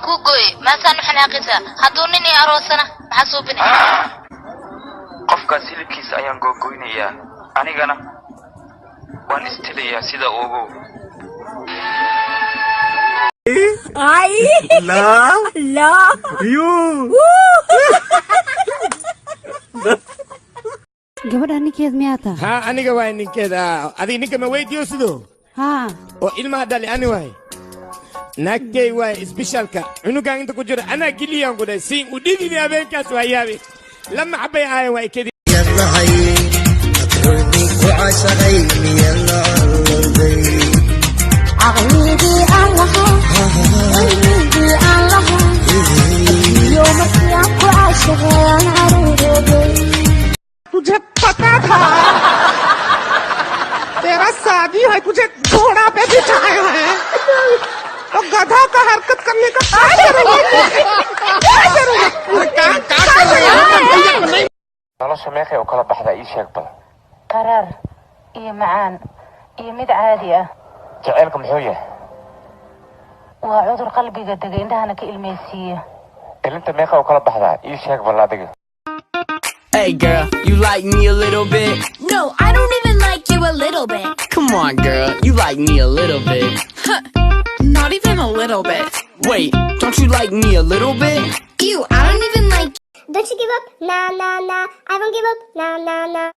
كوكوي ما سانو حناقيسا هدونني أروسنا محسوبني qofkaas hilibkiisa ayaan googoynayaa anigana waan istilayaa sida ugu ay la you gabadha ninkeed miyaata ha aniga waa ninkeeda adiga ninka ma weydiyo sidoo ha oo ilmaha dhali ani waay naagtay waay isbishaalka cunugan inta ku jira anaa giliyaan ku dhahay si u dhidini habeenkaas waa yaabi lama xabay ahayn waa ikadi يلاهي أترني وعشقي يلا عقلي الله قلبي الله يومك يا عاشق يا عروبي तुझे पता था तेरा शादी है तुझे घोड़ा पे बिठाया है तो गधा का हरकत करने का क्या जरूरत nolosha meeqay u kala baxdaa ii sheeg bal قرار إيه معان إيه مد عادية jaceylka muxuu yahay وعذر قلبي قد عندها أنا كإلميسية ilinta meeqa u kala baxdaa ii sheeg bal adiga Hey girl, you like me a little bit? No, I don't even like you a little bit. Come on girl, you like me a little bit. Not even a little bit. Wait, don't you like me a little bit? Ew, I don't even like. Don't you give up? Nah, nah, nah. I won't give up. Nah, nah, nah.